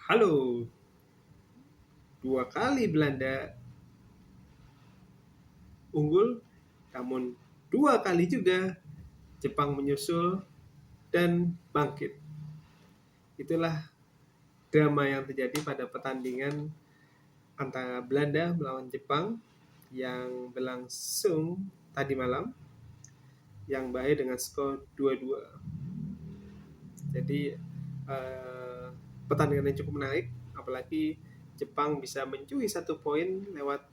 Halo, dua kali Belanda unggul, namun dua kali juga Jepang menyusul dan bangkit. Itulah drama yang terjadi pada pertandingan antara Belanda melawan Jepang yang berlangsung tadi malam, yang berakhir dengan skor 2-2. Jadi eh, pertandingan yang cukup menarik, apalagi Jepang bisa mencuri 1 poin lewat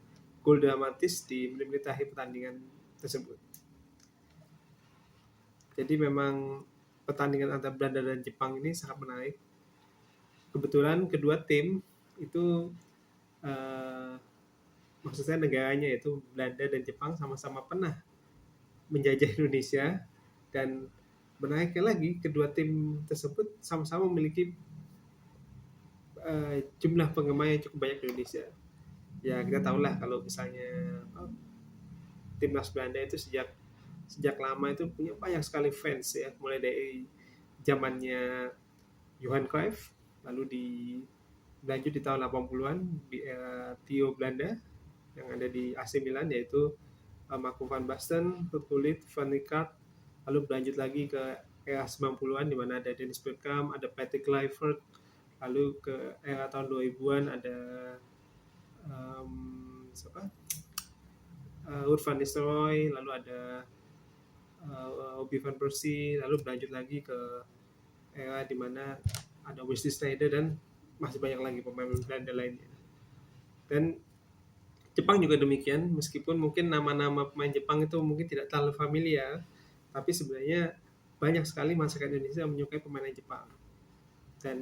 gol dramatis di menit-menit akhir pertandingan tersebut. Jadi memang pertandingan antara Belanda dan Jepang ini sangat menarik. Kebetulan kedua tim itu eh, maksudnya negaranya itu Belanda dan Jepang sama-sama pernah menjajah Indonesia, dan menariknya lagi kedua tim tersebut sama-sama memiliki jumlah penggemar yang cukup banyak di Indonesia. Ya kita tahulah kalau misalnya timnas Belanda itu sejak sejak lama itu punya banyak sekali fans ya, mulai dari zamannya Johan Cruyff, lalu lanjut di tahun 80-an di era Theo Belanda yang ada di AC Milan, yaitu Marco van Basten, Ruud Gullit, Van Rijkaard, lalu berlanjut lagi ke era 90-an di mana ada Dennis Bergkamp, ada Patrick Kluivert, lalu ke era tahun 2000-an ada siapa? Ruud van Nistelrooy, lalu ada Bobby van Persie, lalu berlanjut lagi ke era di mana ada Wesley Sneijder dan masih banyak lagi pemain Belanda lainnya. Dan Jepang juga demikian, meskipun mungkin nama-nama pemain Jepang itu mungkin tidak terlalu familiar, tapi sebenarnya banyak sekali masyarakat Indonesia yang menyukai pemain Jepang. Dan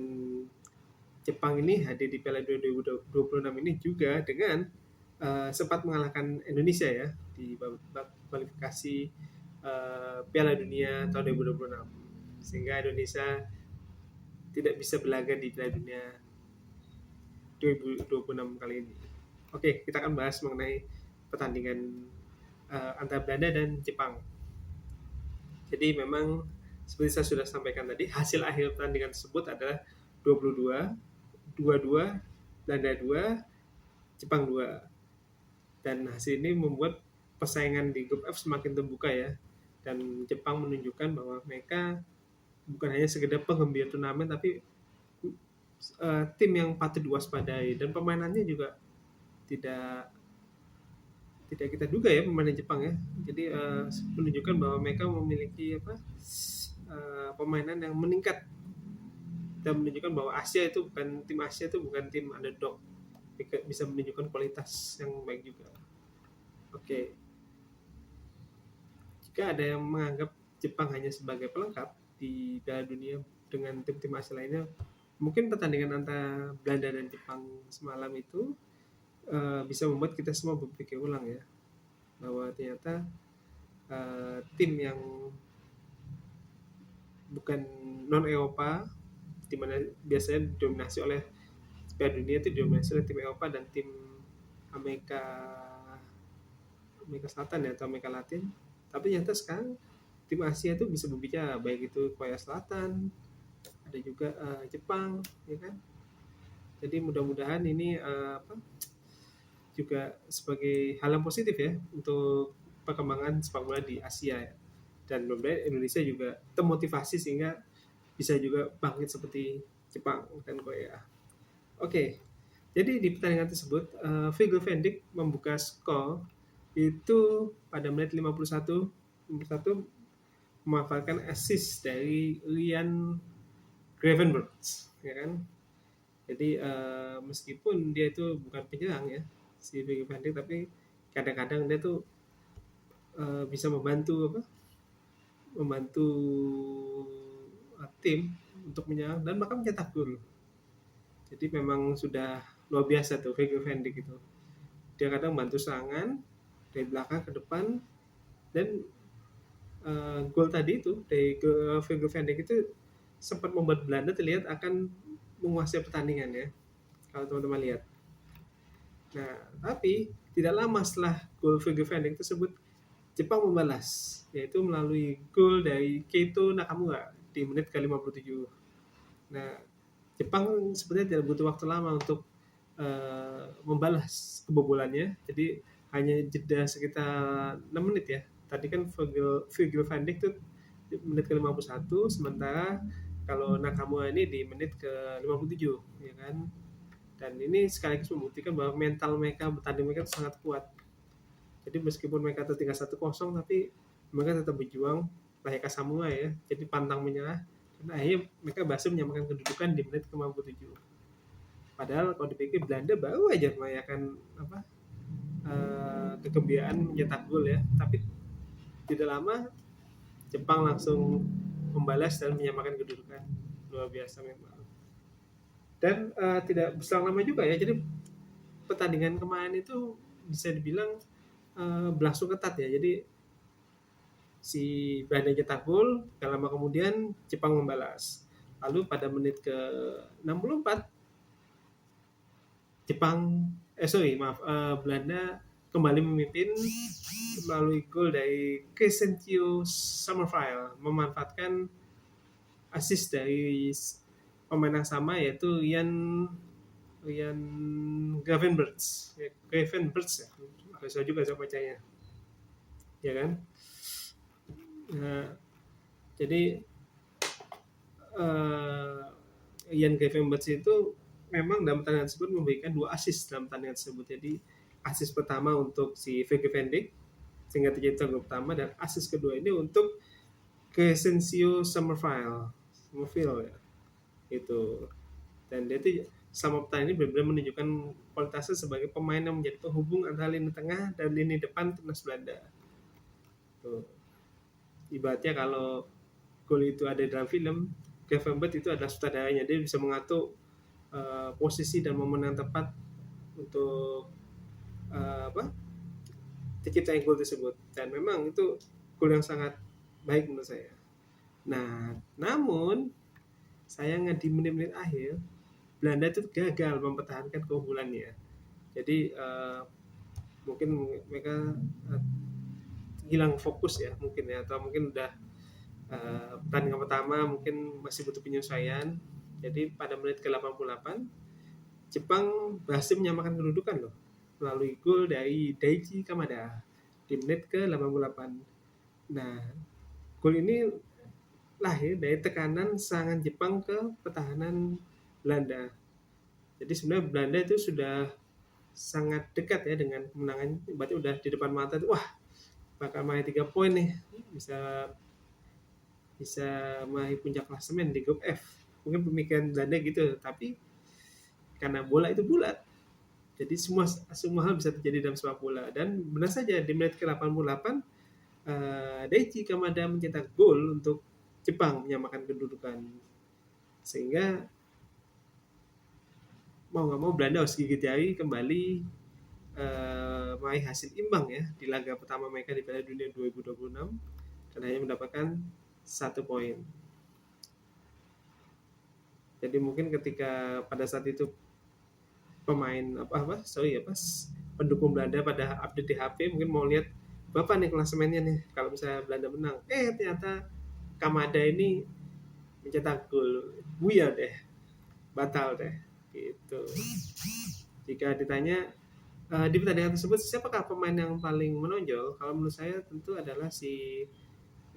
Jepang ini hadir di Piala 2026 ini juga dengan sempat mengalahkan Indonesia ya di babak kualifikasi Piala Dunia tahun 2026, sehingga Indonesia tidak bisa berlaga di Piala Dunia 2026 kali ini. Oke, kita akan bahas mengenai pertandingan antara Belanda dan Jepang. Jadi memang seperti saya sudah sampaikan tadi, hasil akhir pertandingan tersebut adalah 22, 22, Belanda 2, Jepang 2. Dan hasil ini membuat persaingan di grup F semakin terbuka ya. Dan Jepang menunjukkan bahwa mereka bukan hanya sekedar penggembira turnamen, tapi tim yang patut diwaspadai, dan permainannya juga tidak tidak kita duga ya pemain Jepang ya. Jadi menunjukkan bahwa mereka memiliki permainan yang meningkat, dan menunjukkan bahwa Asia itu bukan tim underdog, bisa menunjukkan kualitas yang baik juga. Oke, jika ada yang menganggap Jepang hanya sebagai pelengkap di Piala Dunia dengan tim-tim Asia lainnya, mungkin pertandingan antara Belanda dan Jepang semalam itu bisa membuat kita semua berpikir ulang ya, bahwa ternyata tim yang bukan non Eropa, di mana biasanya didominasi oleh Piala Dunia itu didominasi oleh tim Eropa dan tim Amerika Amerika Selatan ya, atau Amerika Latin. Tapi ternyata sekarang tim Asia itu bisa berbicara, baik itu Korea Selatan, ada juga Jepang, ya kan. Jadi mudah-mudahan ini juga sebagai hal yang positif ya untuk perkembangan sepak bola di Asia ya. Dan mudah-mudahan Indonesia juga termotivasi sehingga bisa juga bangkit seperti Jepang dan Korea. Oke, jadi di pertandingan tersebut Virgil van Dijk membuka skor itu pada menit 51 memanfaatkan assist dari Ryan Gravenberch, ya kan. Jadi meskipun dia itu bukan penyerang ya, si Virgil van Dijk, tapi kadang-kadang dia tuh bisa membantu tim untuk menyerang dan bahkan mencetak gol. Jadi memang sudah luar biasa tuh Virgil van Dijk itu. Dia kadang bantu serangan dari belakang ke depan, dan gol tadi itu dari Virgil van Dijk itu sempat membuat Belanda terlihat akan menguasai pertandingan ya, kalau teman-teman lihat. Nah, tapi tidak lama setelah gol Virgil van Dijk tersebut, Jepang membalas, yaitu melalui gol dari Keito Nakamura di menit ke-57. Nah, Jepang sebenarnya tidak butuh waktu lama untuk membalas kebobolannya. Jadi hanya jeda sekitar 6 menit ya. Tadi kan Virgil van Dijk tuh di menit ke-51, sementara kalau Nakamura ini di menit ke-57, ya kan. Dan ini sekaligus membuktikan bahwa mental mereka, bertanding mereka itu sangat kuat. Jadi meskipun mereka tertinggal 1-0, tapi mereka tetap berjuang layaknya Samoa ya. Jadi pantang menyerah. Dan akhirnya mereka berhasil menyamakan kedudukan di menit ke-57. Padahal kalau dipikir Belanda baru aja merayakan kegembiraan mencetak gol ya, tapi tidak lama Jepang langsung membalas dan menyamakan kedudukan. Luar biasa memang. Dan tidak berselang lama juga ya, jadi pertandingan kemarin itu bisa dibilang berlangsung ketat ya. Jadi si Belanda cetak gol, gak lama kemudian Jepang membalas. Lalu pada menit ke-64 Belanda kembali memimpin melalui gol dari Crescencio Summerville, memanfaatkan assist dari pemain yang sama, yaitu Ian Gravenberch ya, agak juga saya bacanya, ya kan. Nah, jadi Ian Gravenberch itu memang dalam pertandingan tersebut memberikan 2 assist dalam pertandingan tersebut. Jadi assist pertama untuk si Virgil van Dijk sehingga terjadi gol pertama, dan assist kedua ini untuk Crescencio Summerville ya, itu. Dan dia itu sama pertandingan ini benar-benar menunjukkan kualitasnya sebagai pemain yang menjadi penghubung antara lini tengah dan lini depan timnas Belanda. Tuh. Ibaratnya kalau gol itu ada dalam film, Gravenberch itu adalah sutradaranya. Dia bisa mengatur posisi dan momen yang tepat untuk tercipta gol tersebut. Dan memang itu gol yang sangat baik menurut saya. Nah, namun sayangnya di menit-menit akhir Belanda itu gagal mempertahankan keunggulannya. Jadi mungkin mereka hilang fokus ya mungkin ya, atau mungkin udah pertandingan pertama mungkin masih butuh penyesuaian. Jadi pada menit ke-88 Jepang berhasil menyamakan kedudukan loh melalui gol dari Daichi Kamada di menit ke-88. Nah, gol ini lahir dari tekanan serangan Jepang ke pertahanan Belanda. Jadi sebenarnya Belanda itu sudah sangat dekat ya dengan kemenangan, berarti udah di depan mata tuh, wah bakal main 3 poin nih, bisa meraih puncak klasemen di grup F. Mungkin pemikiran Belanda gitu, tapi karena bola itu bulat, jadi semua hal bisa terjadi dalam sepak bola. Dan benar saja di menit ke-88 Daichi Kamada mencetak gol untuk Jepang menyamakan kedudukan, sehingga mau nggak mau Belanda harus gigit jari kembali meraih hasil imbang ya di laga pertama mereka di Piala Dunia 2026 dan hanya mendapatkan 1 poin. Jadi mungkin ketika pada saat itu pemain pendukung Belanda pada update di HP mungkin mau lihat berapa nih klasemennya nih kalau misalnya Belanda menang, ternyata Kamada ini mencetak gol, buyar deh, batal deh gitu. Jika ditanya di pertandingan tersebut siapakah pemain yang paling menonjol, kalau menurut saya tentu adalah si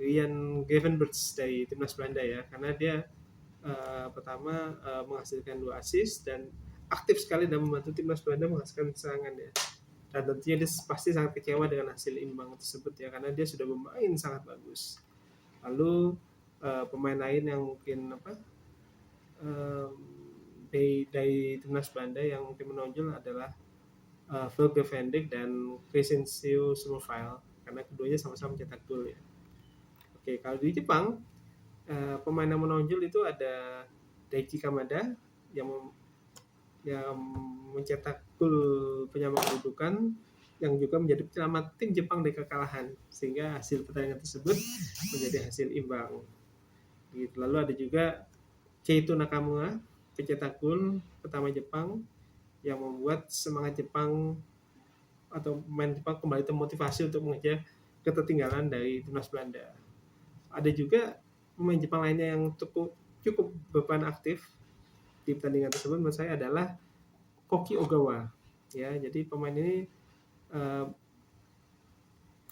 Ian Gravenberch dari timnas Belanda ya, karena dia pertama menghasilkan 2 assist dan aktif sekali dalam membantu timnas Belanda menghasilkan serangan ya. Dan tentunya dia pasti sangat kecewa dengan hasil imbang tersebut ya, karena dia sudah bermain sangat bagus. Lalu pemain lain yang mungkin dari timnas Belanda yang mungkin menonjol adalah Virgil van Dijk dan Crescencio Summerville, karena keduanya sama-sama mencetak gol ya. Oke, kalau di Jepang pemain yang menonjol itu ada Daichi Kamada yang mencetak gol penyama kedudukan yang juga menjadi penyelamat tim Jepang dari kekalahan, sehingga hasil pertandingan tersebut menjadi hasil imbang. Gitu. Lalu ada juga Keito Nakamura, pencetak gol pertama Jepang yang membuat semangat Jepang atau pemain Jepang kembali termotivasi untuk mengejar ketertinggalan dari timnas Belanda. Ada juga pemain Jepang lainnya yang cukup berperan aktif, di pertandingan tersebut menurut saya adalah Koki Ogawa. Ya, jadi pemain ini eh,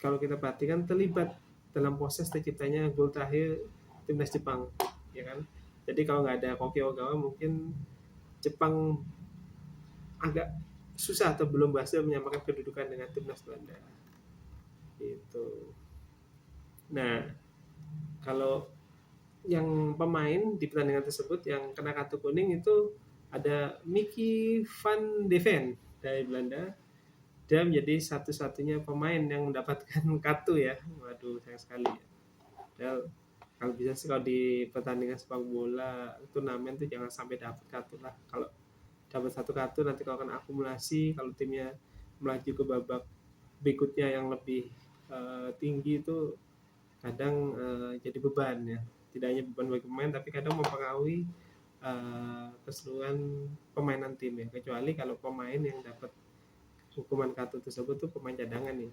kalau kita perhatikan terlibat dalam proses terciptanya gol terakhir timnas Jepang, ya kan? Jadi kalau nggak ada Koki Ogawa mungkin Jepang agak susah atau belum berhasil menyamakan kedudukan dengan timnas Belanda. Itu. Nah, kalau yang pemain di pertandingan tersebut yang kena kartu kuning itu ada Mickey van de Ven dari Belanda. Dia menjadi satu-satunya pemain yang mendapatkan kartu ya. Waduh, sayang sekali ya. Padahal kalau bisa sih kalau di pertandingan sepak bola turnamen tuh jangan sampai dapat kartu lah. Kalau dapat satu kartu nanti kalau akan akumulasi, kalau timnya melaju ke babak berikutnya yang lebih tinggi itu kadang jadi beban ya. Tidak hanya beban bagi pemain tapi kadang mempengaruhi keseluruhan permainan tim ya. Kecuali kalau pemain yang dapat hukuman kartu tersebut tuh pemain cadangan ya.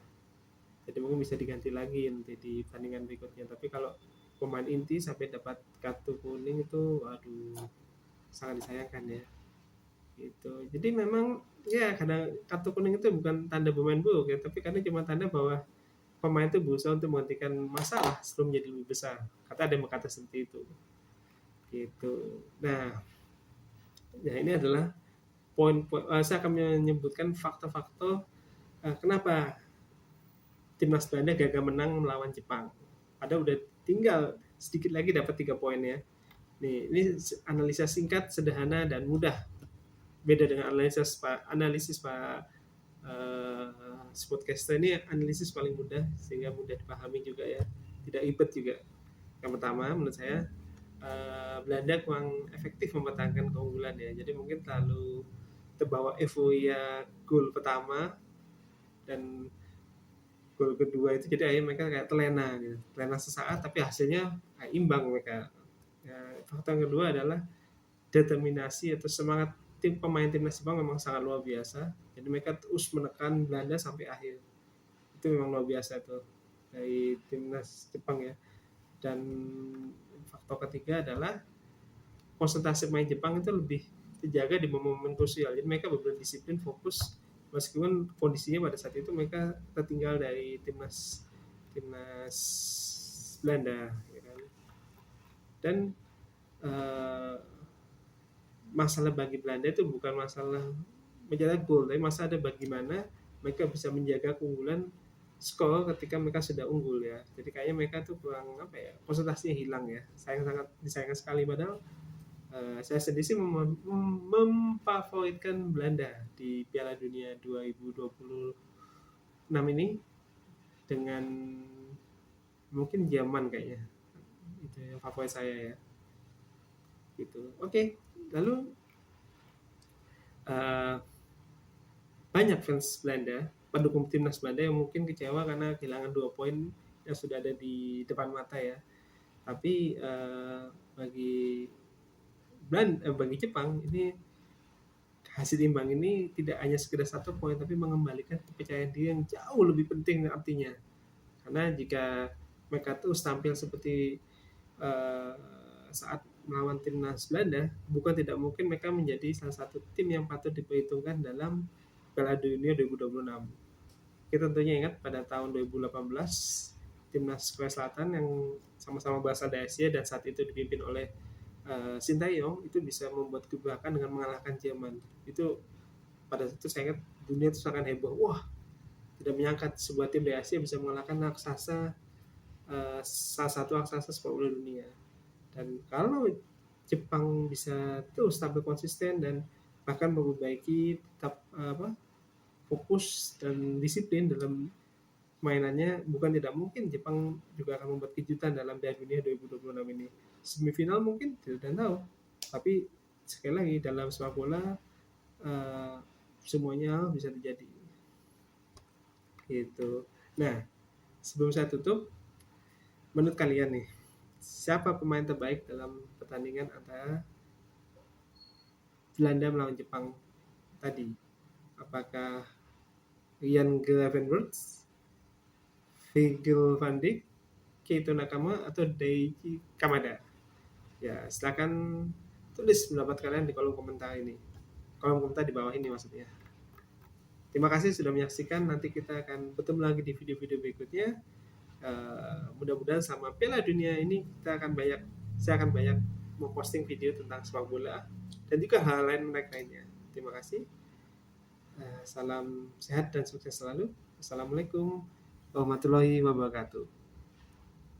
Jadi mungkin bisa diganti lagi nanti di pertandingan berikutnya. Tapi kalau pemain inti sampai dapat kartu kuning itu, waduh, sangat disayangkan ya. Gitu. Jadi memang ya kadang kartu kuning itu bukan tanda pemain buruk ya, tapi kadang cuma tanda bahwa pemain itu berusaha untuk menghentikan masalah sebelum menjadi lebih besar. Kata ada yang berkata seperti itu. Gitu. Nah, ya ini adalah poin-poin. Saya akan menyebutkan faktor-faktor kenapa timnas Belanda gagal menang melawan Jepang. Padahal udah tinggal sedikit lagi dapat 3 poin ya. Nih, ini analisa singkat, sederhana dan mudah. Beda dengan analisis Pak Sportcaster ini analisis paling mudah sehingga mudah dipahami juga ya. Tidak ribet juga. Yang pertama menurut saya Belanda kurang efektif mempertahankan keunggulan ya. Jadi mungkin terlalu terbawa euforia gol pertama dan gol kedua itu jadi akhirnya mereka kayak terlena gitu. Terlena sesaat tapi hasilnya kayak imbang mereka. Ya, faktor yang kedua adalah determinasi atau semangat pemain timnas Jepang memang sangat luar biasa. Jadi mereka terus menekan Belanda sampai akhir. Itu memang luar biasa tuh dari timnas Jepang ya. Dan faktor ketiga adalah konsentrasi pemain Jepang itu lebih terjaga di momen-momen krusial. Jadi mereka benar-benar disiplin, fokus meskipun kondisinya pada saat itu mereka tertinggal dari timnas timnas Belanda ya kan. Dan eh, masalah bagi Belanda itu bukan masalah mencetak gol, tapi masalah ada bagaimana mereka bisa menjaga keunggulan skor ketika mereka sudah unggul ya. Jadi kayaknya mereka tuh kurang apa ya, konsentrasinya hilang ya. Sangat disayangkan sekali padahal saya sendiri sih memfavoritkan Belanda di Piala Dunia 2026 ini dengan mungkin Jerman kayaknya. Itu yang favorit saya ya. Gitu. Oke, lalu uh, banyak fans Belanda, pendukung timnas Belanda yang mungkin kecewa karena kehilangan 2 poin yang sudah ada di depan mata ya. Tapi bagi Jepang ini hasil imbang ini tidak hanya sekedar 1 poin tapi mengembalikan kepercayaan diri yang jauh lebih penting artinya. Karena jika mereka terus tampil seperti uh, saat melawan timnas Belanda, bukan tidak mungkin mereka menjadi salah satu tim yang patut diperhitungkan dalam Piala Dunia 2026. Kita tentunya ingat pada tahun 2018 timnas Korea Selatan yang sama-sama berasal dari Asia dan saat itu dipimpin oleh Sintayong itu bisa membuat kebanggaan dengan mengalahkan Jerman. Itu pada saat itu saya ingat dunia itu akan heboh. Wah, tidak menyangka sebuah tim dari Asia bisa mengalahkan raksasa salah satu raksasa sepak bola dunia. Dan kalau Jepang bisa terus tampil konsisten dan bahkan memperbaiki tetap fokus dan disiplin dalam mainannya, bukan tidak mungkin Jepang juga akan membuat kejutan dalam Piala Dunia 2026 ini. Semifinal mungkin tidak tahu, tapi sekali lagi dalam sepak bola semuanya bisa terjadi. Gitu. Nah, sebelum saya tutup, menurut kalian nih, siapa pemain terbaik dalam pertandingan antara Belanda melawan Jepang tadi? Apakah Jan Gravenberch, Virgil van Dijk, Keito Nakama, atau Daichi Kamada? Ya, silakan tulis pendapat kalian di kolom komentar ini. Kolom komentar di bawah ini maksudnya. Terima kasih sudah menyaksikan. Nanti kita akan bertemu lagi di video-video berikutnya. Mudah-mudahan sama Piala Dunia ini saya akan banyak memposting video tentang sepak bola dan juga hal lain menarik lainnya. Terima kasih. Salam sehat dan sukses selalu. Assalamualaikum warahmatullahi wabarakatuh.